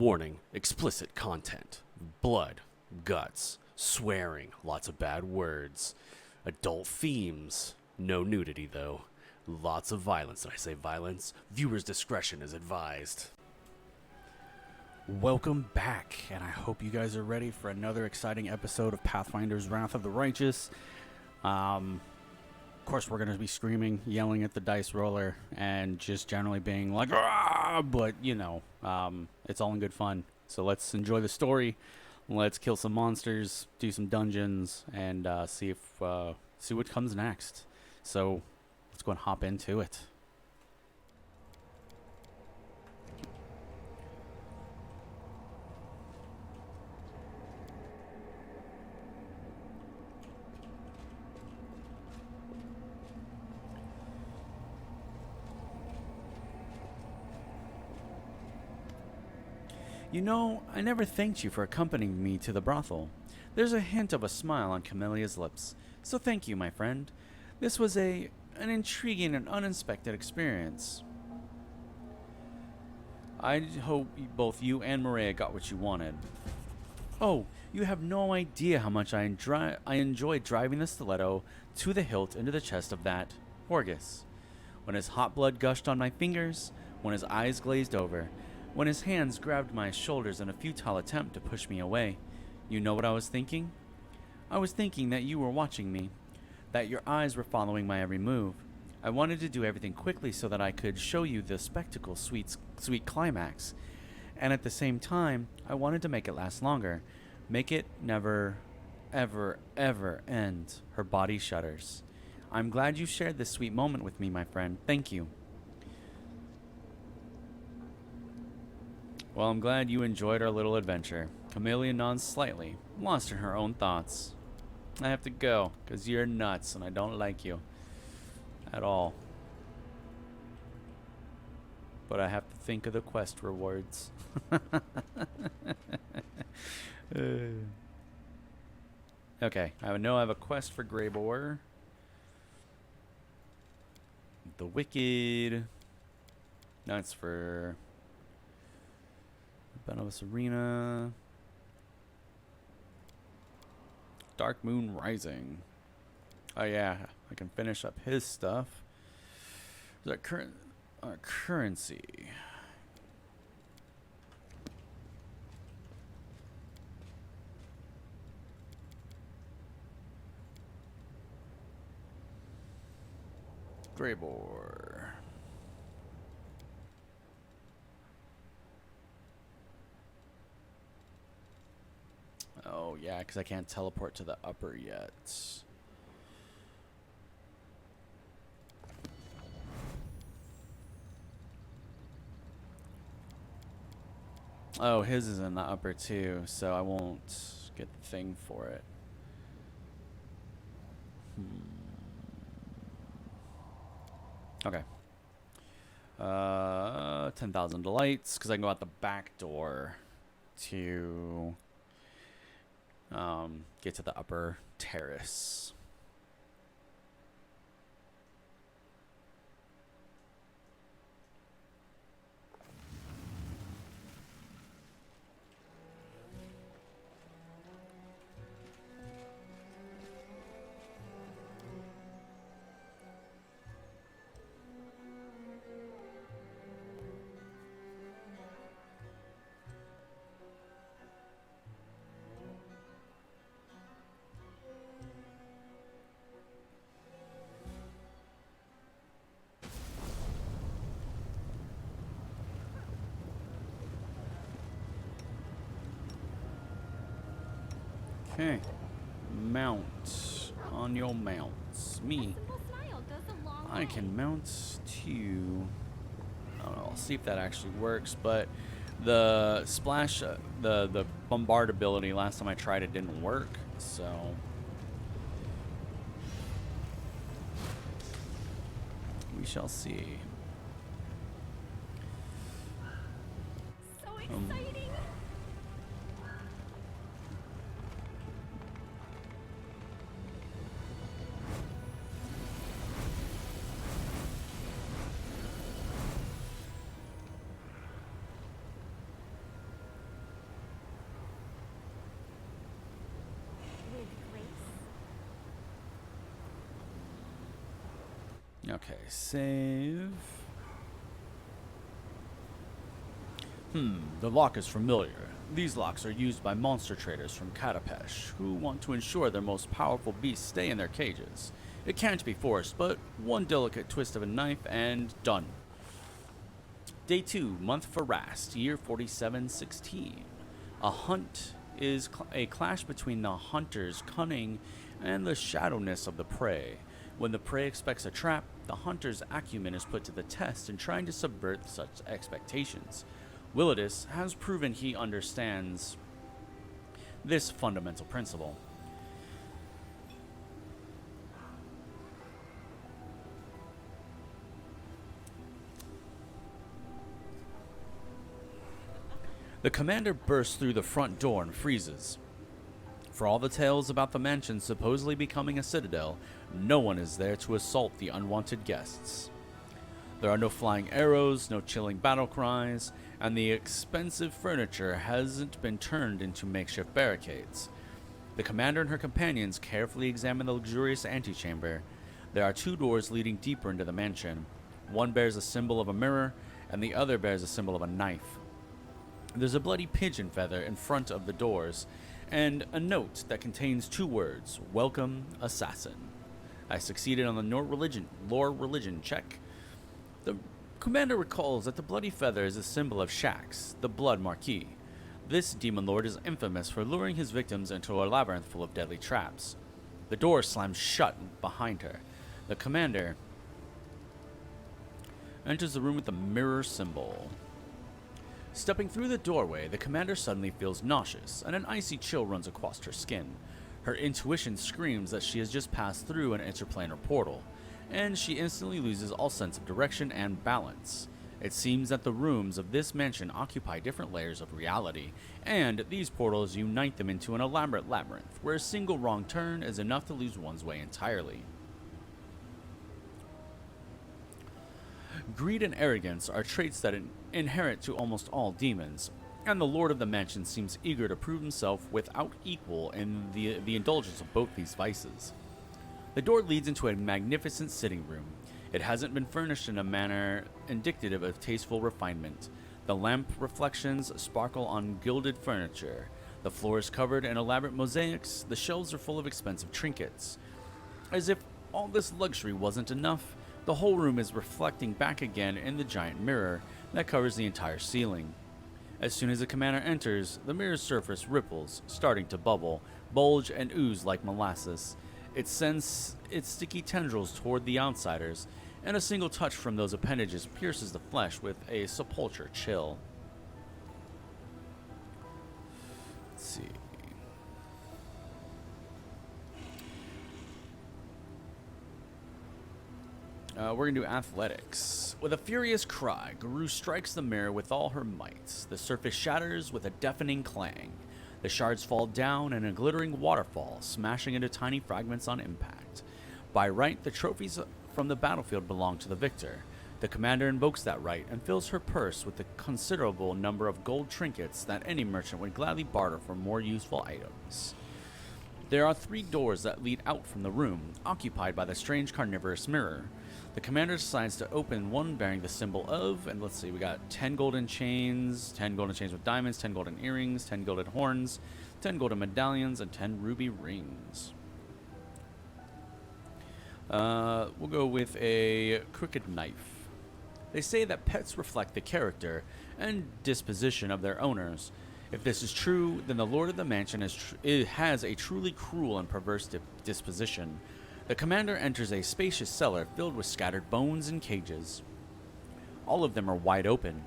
Warning, explicit content. Blood, guts, swearing, lots of bad words, adult themes. No nudity, though. Lots of violence. Did I say violence? Viewer's discretion is advised. Welcome back, and I hope you guys are ready for another exciting episode of Pathfinders Wrath of the Righteous. Of course, we're going to be screaming, yelling at the dice roller, and just generally being like, "Ah!" But, you know, it's all in good fun. So let's enjoy the story. Let's kill some monsters, do some dungeons, and see what comes next. So let's go and hop into it. You know, I never thanked you for accompanying me to the brothel. There's a hint of a smile on Camelia's lips. So thank you, my friend. This was an intriguing and unexpected experience. I hope both you and Maria got what you wanted. Oh, you have no idea how much I enjoyed driving the stiletto to the hilt into the chest of that Horgus. When his hot blood gushed on my fingers, when his eyes glazed over, when his hands grabbed my shoulders in a futile attempt to push me away, you know what I was thinking? I was thinking that you were watching me, that your eyes were following my every move. I wanted to do everything quickly so that I could show you the spectacle sweet climax. And at the same time, I wanted to make it last longer. Make it never, ever, ever end. Her body shudders. I'm glad you shared this sweet moment with me, my friend. Thank you. Well, I'm glad you enjoyed our little adventure. Camellia nods slightly, lost in her own thoughts. I have to go, because you're nuts, and I don't like you. At all. But I have to think of the quest rewards. Okay, I know I have a quest for Greybor. The Wicked. That's for Benevolus Arena. Dark Moon Rising. Oh yeah, I can finish up his stuff. Is that currency? Greybor. Oh, yeah, because I can't teleport to the upper yet. Oh, his is in the upper too, so I won't get the thing for it. Okay. 10,000 delights, because I can go out the back door to get to the upper terrace. Okay. Mount on your mounts. Me. I can mount to... I don't know. I'll see if that actually works, but the splash, the bombard ability, last time I tried it didn't work, so... we shall see. So exciting! Okay, save. The lock is familiar. These locks are used by monster traders from Katapesh, who want to ensure their most powerful beasts stay in their cages. It can't be forced, but one delicate twist of a knife and done. Day 2, month for Rast, year 4716. A hunt is a clash between the hunter's cunning and the shadowness of the prey. When the prey expects a trap, the hunter's acumen is put to the test in trying to subvert such expectations. Willidus has proven he understands this fundamental principle. The commander bursts through the front door and freezes. For all the tales about the mansion supposedly becoming a citadel, no one is there to assault the unwanted guests. There are no flying arrows, no chilling battle cries, and the expensive furniture hasn't been turned into makeshift barricades. The commander and her companions carefully examine the luxurious antechamber. There are 2 doors leading deeper into the mansion. One bears a symbol of a mirror, and the other bears a symbol of a knife. There's a bloody pigeon feather in front of the doors, and a note that contains 2 words, "Welcome, Assassin." I succeeded on the lore religion check. The commander recalls that the bloody feather is a symbol of Shax, the blood marquis. This demon lord is infamous for luring his victims into a labyrinth full of deadly traps. The door slams shut behind her. The commander enters the room with the mirror symbol. Stepping through the doorway, the commander suddenly feels nauseous, and an icy chill runs across her skin. Her intuition screams that she has just passed through an interplanar portal, and she instantly loses all sense of direction and balance. It seems that the rooms of this mansion occupy different layers of reality, and these portals unite them into an elaborate labyrinth, where a single wrong turn is enough to lose one's way entirely. Greed and arrogance are traits that inherent to almost all demons, and the lord of the mansion seems eager to prove himself without equal in the indulgence of both these vices. The door leads into a magnificent sitting room. It hasn't been furnished in a manner indicative of tasteful refinement. The lamp reflections sparkle on gilded furniture. The floor is covered in elaborate mosaics. The shelves are full of expensive trinkets. As if all this luxury wasn't enough, the whole room is reflecting back again in the giant mirror that covers the entire ceiling. As soon as the commander enters, the mirror's surface ripples, starting to bubble, bulge, and ooze like molasses. It sends its sticky tendrils toward the outsiders, and a single touch from those appendages pierces the flesh with a sepulchre chill. Let's see. We're going to do athletics. With a furious cry, Garou strikes the mirror with all her might. The surface shatters with a deafening clang. The shards fall down in a glittering waterfall, smashing into tiny fragments on impact. By right, the trophies from the battlefield belong to the victor. The commander invokes that right and fills her purse with a considerable number of gold trinkets that any merchant would gladly barter for more useful items. There are 3 doors that lead out from the room, occupied by the strange carnivorous mirror. The commander decides to open one bearing the symbol of, and let's see, we got 10 golden chains with diamonds, 10 golden earrings, 10 golden horns, 10 golden medallions, and 10 ruby rings. We'll go with a crooked knife. They say that pets reflect the character and disposition of their owners. If this is true, then the lord of the mansion has a truly cruel and perverse disposition. The commander enters a spacious cellar filled with scattered bones and cages. All of them are wide open,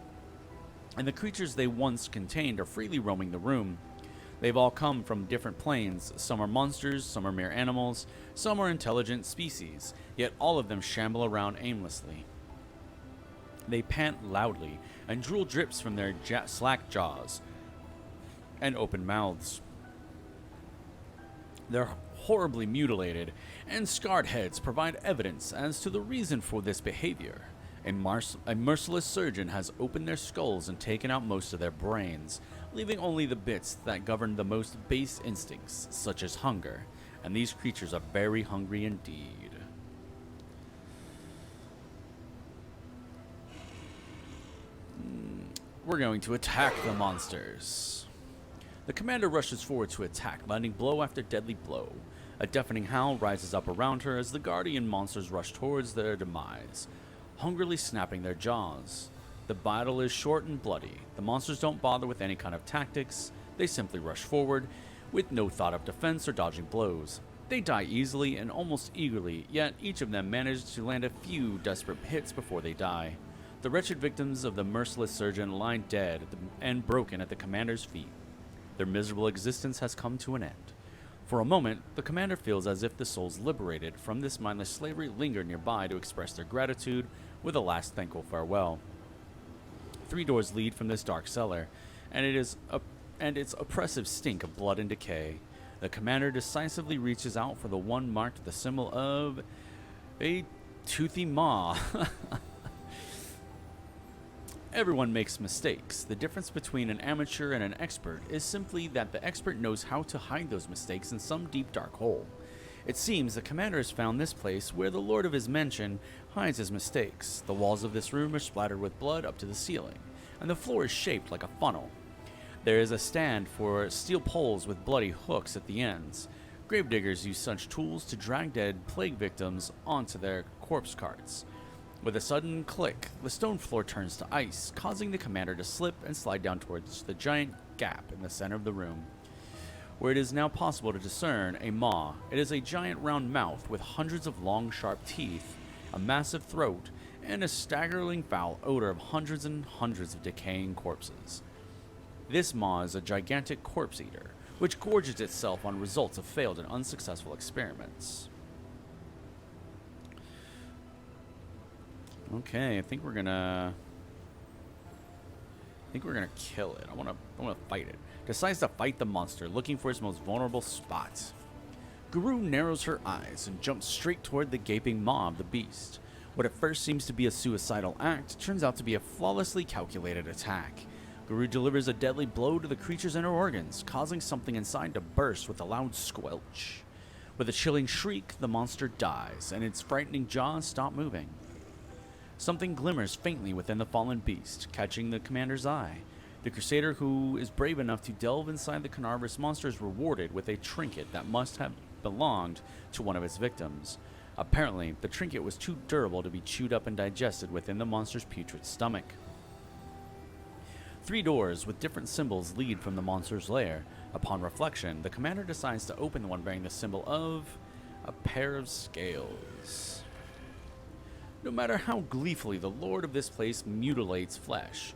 and the creatures they once contained are freely roaming the room. They've all come from different planes. Some are monsters, some are mere animals, some are intelligent species, yet all of them shamble around aimlessly. They pant loudly, and drool drips from their slack jaws and open mouths. Their horribly mutilated and scarred heads provide evidence as to the reason for this behavior. A merciless surgeon has opened their skulls and taken out most of their brains, leaving only the bits that govern the most base instincts, such as hunger, and these creatures are very hungry indeed. we're going to attack the monsters. The commander rushes forward to attack, landing blow after deadly blow. A deafening howl rises up around her as the guardian monsters rush towards their demise, hungrily snapping their jaws. The battle is short and bloody. The monsters don't bother with any kind of tactics. They simply rush forward, with no thought of defense or dodging blows. They die easily and almost eagerly, yet each of them manages to land a few desperate hits before they die. The wretched victims of the merciless surgeon lie dead and broken at the commander's feet. Their miserable existence has come to an end. For a moment, the commander feels as if the souls liberated from this mindless slavery linger nearby to express their gratitude with a last thankful farewell. 3 doors lead from this dark cellar, and its oppressive stink of blood and decay. The commander decisively reaches out for the one marked with the symbol of a toothy maw. Everyone makes mistakes. The difference between an amateur and an expert is simply that the expert knows how to hide those mistakes in some deep dark hole. It seems the commander has found this place where the lord of his mansion hides his mistakes. The walls of this room are splattered with blood up to the ceiling, and the floor is shaped like a funnel. There is a stand for steel poles with bloody hooks at the ends. Gravediggers use such tools to drag dead plague victims onto their corpse carts. With a sudden click, the stone floor turns to ice, causing the commander to slip and slide down towards the giant gap in the center of the room, where it is now possible to discern a maw. It is a giant round mouth with hundreds of long, sharp teeth, a massive throat, and a staggering foul odor of hundreds and hundreds of decaying corpses. This maw is a gigantic corpse eater, which gorges itself on results of failed and unsuccessful experiments. Okay, I think we're gonna kill it. I wanna fight it. Decides to fight the monster, looking for its most vulnerable spot. Garou narrows her eyes and jumps straight toward the gaping maw of the beast. What at first seems to be a suicidal act turns out to be a flawlessly calculated attack. Garou delivers a deadly blow to the creature's inner organs, causing something inside to burst with a loud squelch. With a chilling shriek, the monster dies, and its frightening jaws stop moving. Something glimmers faintly within the fallen beast, catching the commander's eye. The crusader who is brave enough to delve inside the carnivorous monster is rewarded with a trinket that must have belonged to one of its victims. Apparently, the trinket was too durable to be chewed up and digested within the monster's putrid stomach. 3 doors with different symbols lead from the monster's lair. Upon reflection, the commander decides to open the one bearing the symbol of a pair of scales. No matter how gleefully the lord of this place mutilates flesh,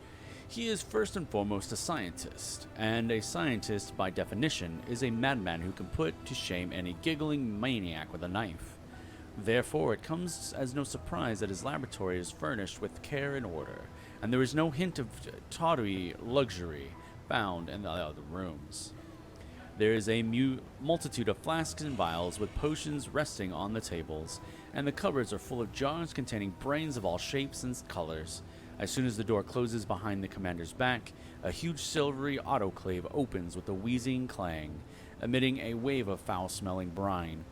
he is first and foremost a scientist, and a scientist, by definition, is a madman who can put to shame any giggling maniac with a knife. Therefore, it comes as no surprise that his laboratory is furnished with care and order, and there is no hint of tawdry luxury found in the other rooms. There is a multitude of flasks and vials with potions resting on the tables, and the cupboards are full of jars containing brains of all shapes and colors. As soon as the door closes behind the commander's back, a huge silvery autoclave opens with a wheezing clang, emitting a wave of foul-smelling brine.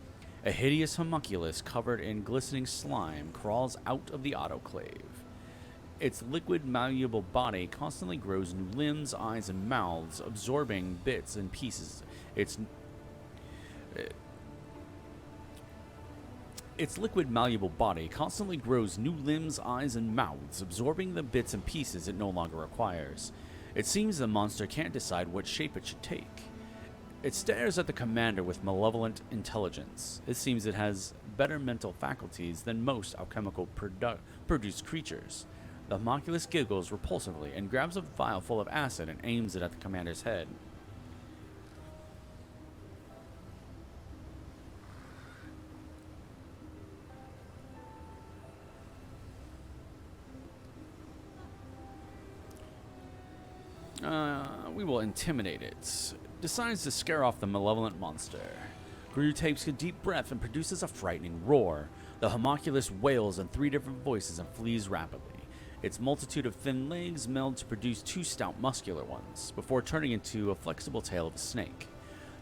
A hideous homunculus covered in glistening slime crawls out of the autoclave. Its liquid, malleable body constantly grows new limbs, eyes, and mouths, absorbing bits and pieces. Its liquid, malleable body constantly grows new limbs, eyes, and mouths, absorbing the bits and pieces it no longer requires. It seems the monster can't decide what shape it should take. It stares at the commander with malevolent intelligence. It seems it has better mental faculties than most alchemical produced creatures. The homunculus giggles repulsively and grabs a vial full of acid and aims it at the commander's head. We will intimidate it. Decides to scare off the malevolent monster. Garou takes a deep breath and produces a frightening roar. The homunculus wails in 3 different voices and flees rapidly. Its multitude of thin legs meld to produce 2 stout muscular ones, before turning into a flexible tail of a snake.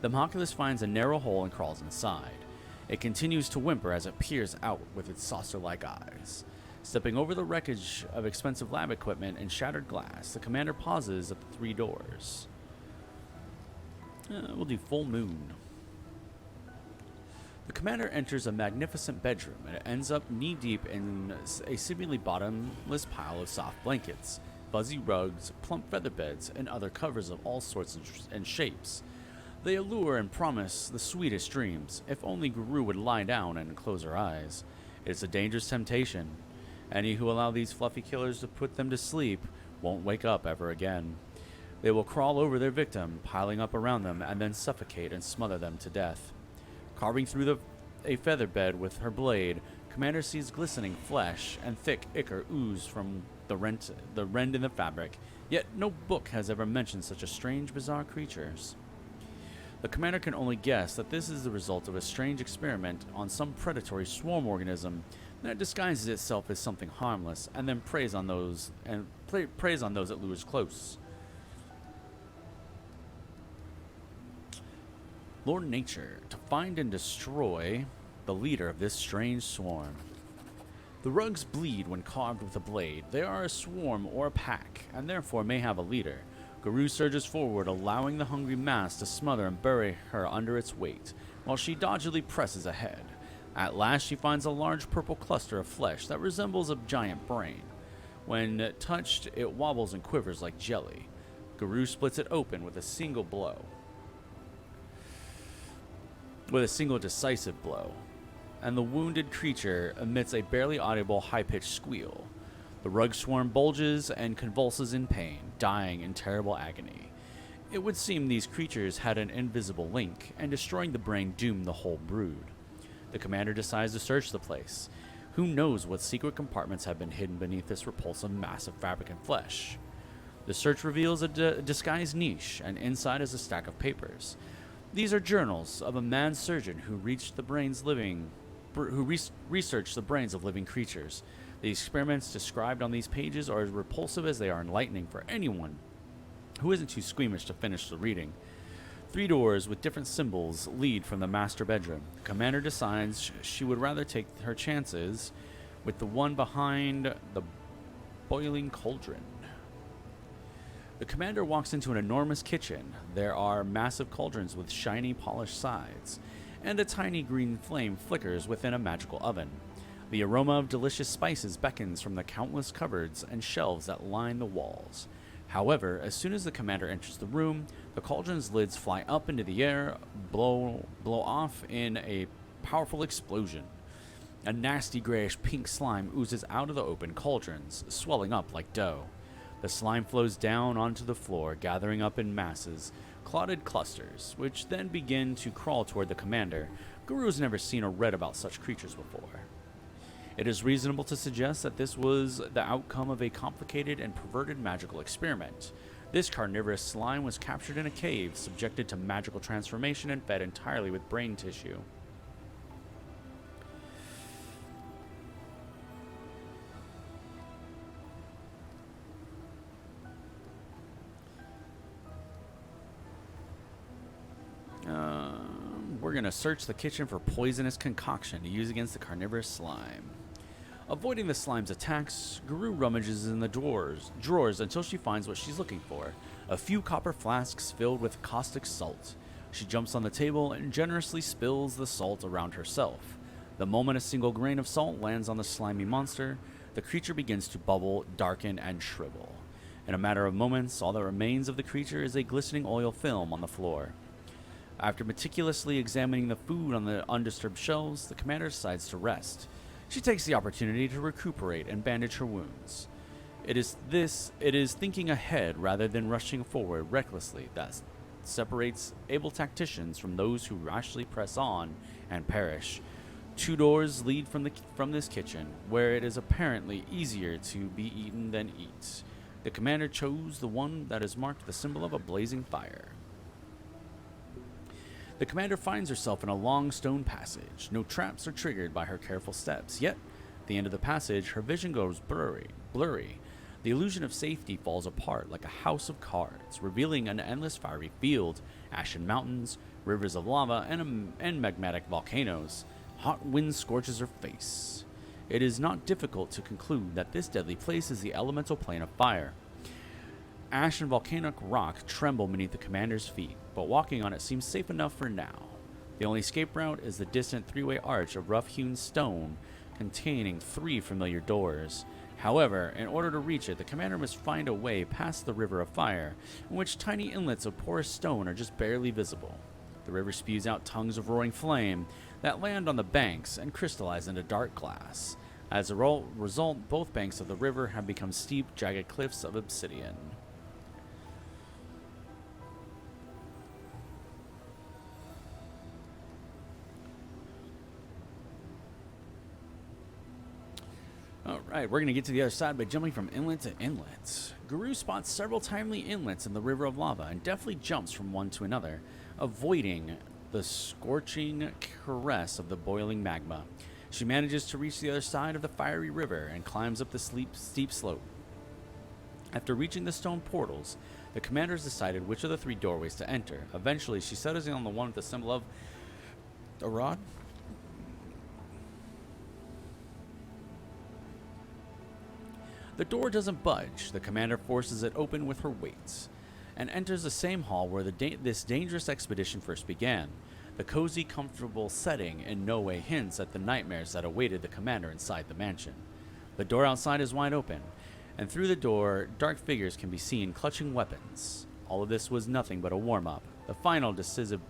The homunculus finds a narrow hole and crawls inside. It continues to whimper as it peers out with its saucer-like eyes. Stepping over the wreckage of expensive lab equipment and shattered glass, the commander pauses at the 3 doors. We'll do full moon. The commander enters a magnificent bedroom and ends up knee-deep in a seemingly bottomless pile of soft blankets, fuzzy rugs, plump feather beds, and other covers of all sorts and shapes. They allure and promise the sweetest dreams, if only Garou would lie down and close her eyes. It's a dangerous temptation. Any who allow these fluffy killers to put them to sleep won't wake up ever again. They will crawl over their victim, piling up around them, and then suffocate and smother them to death. Carving through a feather bed with her blade, Commander sees glistening flesh and thick ichor ooze from the rend in the fabric, yet no book has ever mentioned such a strange, bizarre creatures. The commander can only guess that this is the result of a strange experiment on some predatory swarm organism that disguises itself as something harmless and then preys on those it lures close. Lord Nature, to find and destroy the leader of this strange swarm. The rugs bleed when carved with a blade. They are a swarm or a pack, and therefore may have a leader. Garou surges forward, allowing the hungry mass to smother and bury her under its weight, while she doggedly presses ahead. At last she finds a large purple cluster of flesh that resembles a giant brain. When touched, it wobbles and quivers like jelly. Garou splits it open with a single decisive blow, and the wounded creature emits a barely audible high-pitched squeal. The rug swarm bulges and convulses in pain, dying in terrible agony. It would seem these creatures had an invisible link, and destroying the brain doomed the whole brood. The commander decides to search the place. Who knows what secret compartments have been hidden beneath this repulsive mass of fabric and flesh? The search reveals a disguised niche, and inside is a stack of papers. These are journals of a mad surgeon who researched the brains of living creatures. The experiments described on these pages are as repulsive as they are enlightening for anyone who isn't too squeamish to finish the reading. 3 doors with different symbols lead from the master bedroom. The commander decides she would rather take her chances with the one behind the boiling cauldron. The commander walks into an enormous kitchen. There are massive cauldrons with shiny, polished sides, and a tiny green flame flickers within a magical oven. The aroma of delicious spices beckons from the countless cupboards and shelves that line the walls. However, as soon as the commander enters the room, the cauldron's lids fly up into the air, blow off in a powerful explosion. A nasty grayish-pink slime oozes out of the open cauldrons, swelling up like dough. The slime flows down onto the floor, gathering up in masses, clotted clusters, which then begin to crawl toward the commander. Garou has never seen or read about such creatures before. It is reasonable to suggest that this was the outcome of a complicated and perverted magical experiment. This carnivorous slime was captured in a cave, subjected to magical transformation, and fed entirely with brain tissue. We're going to search the kitchen for poisonous concoction to use against the carnivorous slime. Avoiding the slime's attacks, Garou rummages in the drawers until she finds what she's looking for, a few copper flasks filled with caustic salt. She jumps on the table and generously spills the salt around herself. The moment a single grain of salt lands on the slimy monster, the creature begins to bubble, darken, and shrivel. In a matter of moments, all that remains of the creature is a glistening oil film on the floor. After meticulously examining the food on the undisturbed shelves, the commander decides to rest. She takes the opportunity to recuperate and bandage her wounds. It is thinking ahead rather than rushing forward recklessly that separates able tacticians from those who rashly press on and perish. 2 doors lead from this kitchen, where it is apparently easier to be eaten than eat. The commander chose the one that is marked the symbol of a blazing fire. The commander finds herself in a long stone passage. No traps are triggered by her careful steps, yet, at the end of the passage, her vision goes blurry. The illusion of safety falls apart like a house of cards, revealing an endless fiery field, ashen mountains, rivers of lava, and magmatic volcanoes. Hot wind scorches her face. it is not difficult to conclude that this deadly place is the elemental plane of fire. Ash and volcanic rock tremble beneath the commander's feet, but walking on it seems safe enough for now. The only escape route is the distant three-way arch of rough-hewn stone containing 3 familiar doors. However, in order to reach it, the commander must find a way past the river of fire, in which tiny inlets of porous stone are just barely visible. The river spews out tongues of roaring flame that land on the banks and crystallize into dark glass. As a result, both banks of the river have become steep, jagged cliffs of obsidian. Alright, we're going to get to the other side by jumping from inlet to inlet. Garou spots several timely inlets in the river of lava and deftly jumps from one to another, avoiding the scorching caress of the boiling magma. She manages to reach the other side of the fiery river and climbs up the steep slope. After reaching the stone portals, the commander has decided which of the 3 doorways to enter. Eventually, she settles in on the one with the symbol of a rod. The door doesn't budge. The commander forces it open with her weight and enters the same hall where this dangerous expedition first began. The cozy, comfortable setting in no way hints at the nightmares that awaited the commander inside the mansion. The door outside is wide open, and through the door, dark figures can be seen clutching weapons. All of this was nothing but a warm-up. The final decisive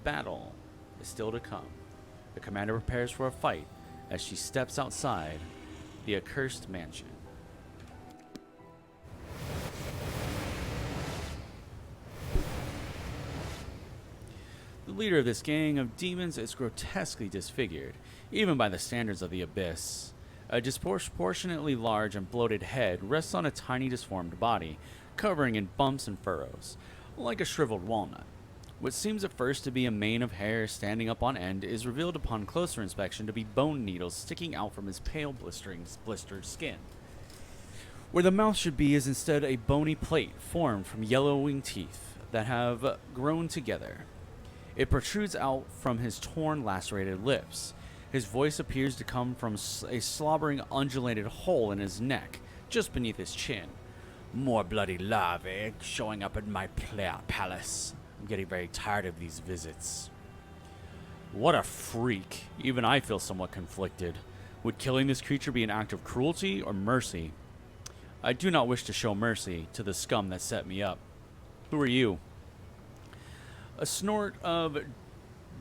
battle is still to come. The commander prepares for a fight as she steps outside the accursed mansion. The leader of this gang of demons is grotesquely disfigured, even by the standards of the Abyss. A disproportionately large and bloated head rests on a tiny disformed body, covering in bumps and furrows, like a shriveled walnut. What seems at first to be a mane of hair standing up on end is revealed upon closer inspection to be bone needles sticking out from his pale, blistered skin. Where the mouth should be is instead a bony plate formed from yellowing teeth that have grown together. It protrudes out from his torn, lacerated lips. His voice appears to come from a slobbering, undulated hole in his neck, just beneath his chin. More bloody larvae showing up in my palace. I'm getting very tired of these visits. What a freak. Even I feel somewhat conflicted. Would killing this creature be an act of cruelty or mercy? I do not wish to show mercy to the scum that set me up. Who are you? A snort of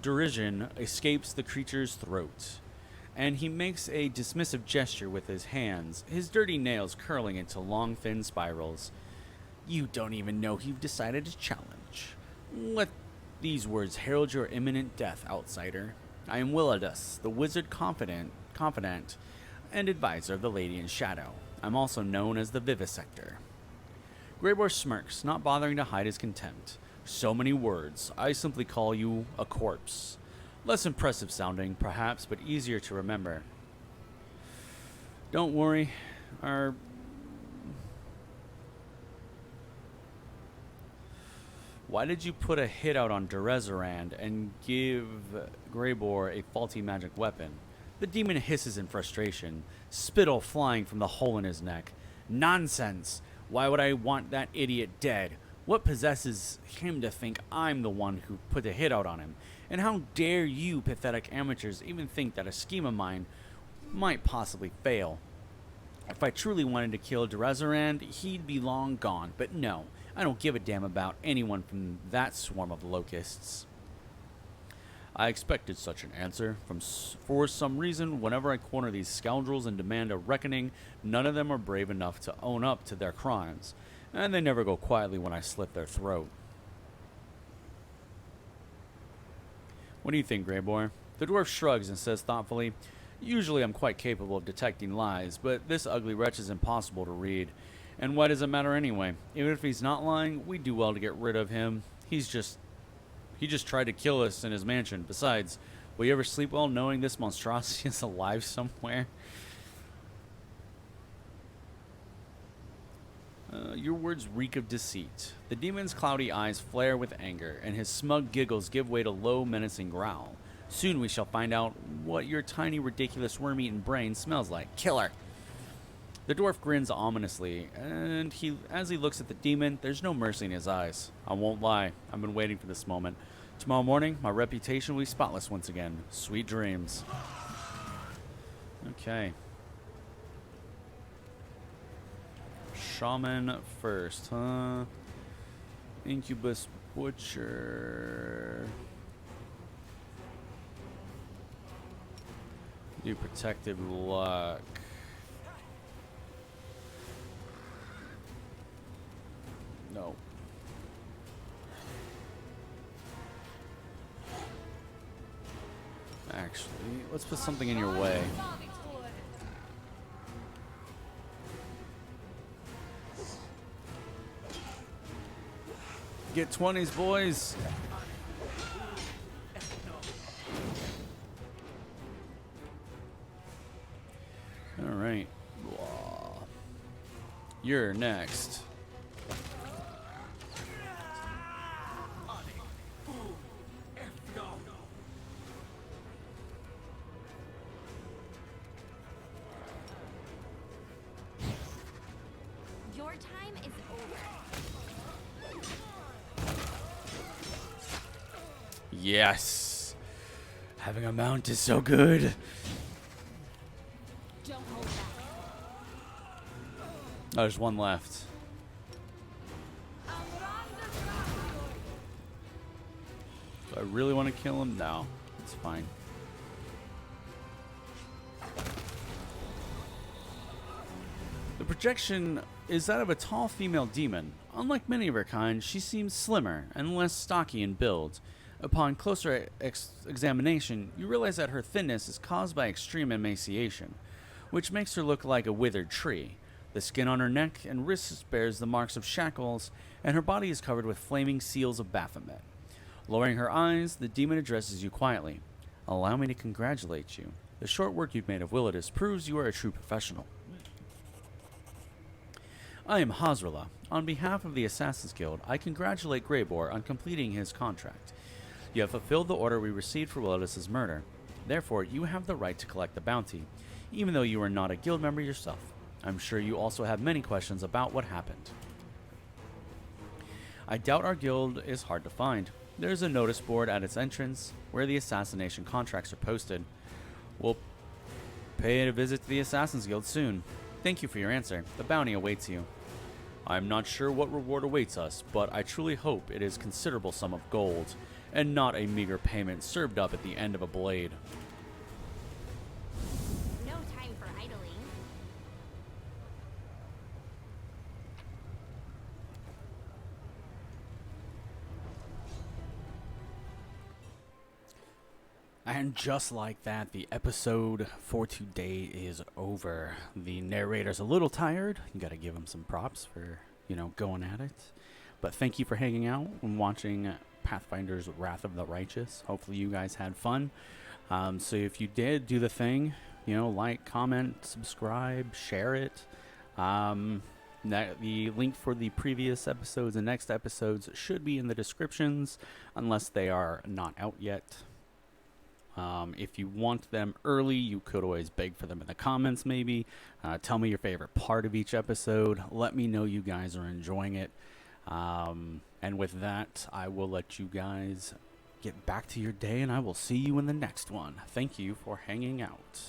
derision escapes the creature's throat, and he makes a dismissive gesture with his hands, his dirty nails curling into long, thin spirals. You don't even know who you've decided to challenge. Let these words herald your imminent death, outsider. I am Willadus, the wizard confidant and advisor of the Lady in Shadow. I'm also known as the Vivisector. Greybor smirks, not bothering to hide his contempt. So many words. I simply call you a corpse. Less impressive sounding, perhaps, but easier to remember. Don't worry. Why did you put a hit out on Derezerand and give Greybor a faulty magic weapon? The demon hisses in frustration, spittle flying from the hole in his neck. Nonsense! Why would I want that idiot dead? What possesses him to think I'm the one who put the hit out on him? And how dare you pathetic amateurs even think that a scheme of mine might possibly fail? If I truly wanted to kill Derezerand, he'd be long gone, but no. I don't give a damn about anyone from that swarm of locusts. I expected such an answer. For some reason, whenever I corner these scoundrels and demand a reckoning, none of them are brave enough to own up to their crimes, and they never go quietly when I slit their throat. What do you think, Greybor? The dwarf shrugs and says thoughtfully, Usually I'm quite capable of detecting lies, but this ugly wretch is impossible to read. And why does it matter anyway? Even if he's not lying, we do well to get rid of him. He just tried to kill us in his mansion. Besides, will you ever sleep well knowing this monstrosity is alive somewhere? Your words reek of deceit. The demon's cloudy eyes flare with anger, and his smug giggles give way to low, menacing growl. Soon we shall find out what your tiny, ridiculous worm-eaten brain smells like. Killer! The dwarf grins ominously, and as he looks at the demon, there's no mercy in his eyes. I won't lie, I've been waiting for this moment. Tomorrow morning, my reputation will be spotless once again. Sweet dreams. Okay. Shaman first, huh? Incubus Butcher. Do protective luck. No. Actually, let's put something in your way. Get 20s, boys. All right. You're next. Your time is over. Yes. Having a mount is so good. Don't hold back. Oh, there's one left. Do I really want to kill him? No. It's fine. The projection is that of a tall female demon. Unlike many of her kind, she seems slimmer and less stocky in build. Upon closer examination, you realize that her thinness is caused by extreme emaciation, which makes her look like a withered tree. The skin on her neck and wrists bears the marks of shackles, and her body is covered with flaming seals of Baphomet. Lowering her eyes, the demon addresses you quietly. Allow me to congratulate you. The short work you've made of Willardus proves you are a true professional. I am Hazrala. On behalf of the Assassin's Guild, I congratulate Greybor on completing his contract. You have fulfilled the order we received for Willardus' murder. Therefore, you have the right to collect the bounty, even though you are not a guild member yourself. I'm sure you also have many questions about what happened. I doubt our guild is hard to find. There's a notice board at its entrance where the assassination contracts are posted. We'll pay a visit to the Assassin's Guild soon. Thank you for your answer. The bounty awaits you. I'm not sure what reward awaits us, but I truly hope it is a considerable sum of gold, and not a meager payment served up at the end of a blade. No time for idling. And just like that, the episode for today is over. The narrator's a little tired. You gotta give him some props for, going at it. But thank you for hanging out and watching Pathfinders Wrath of the Righteous. Hopefully you guys had fun. So if you did, do the thing. Like, comment, subscribe, share it. The link for the previous episodes and next episodes should be in the descriptions, unless they are not out yet. If you want them early, you could always beg for them in the comments, maybe. Tell me your favorite part of each episode. Let me know you guys are enjoying it. And with that, I will let you guys get back to your day, and I will see you in the next one. Thank you for hanging out.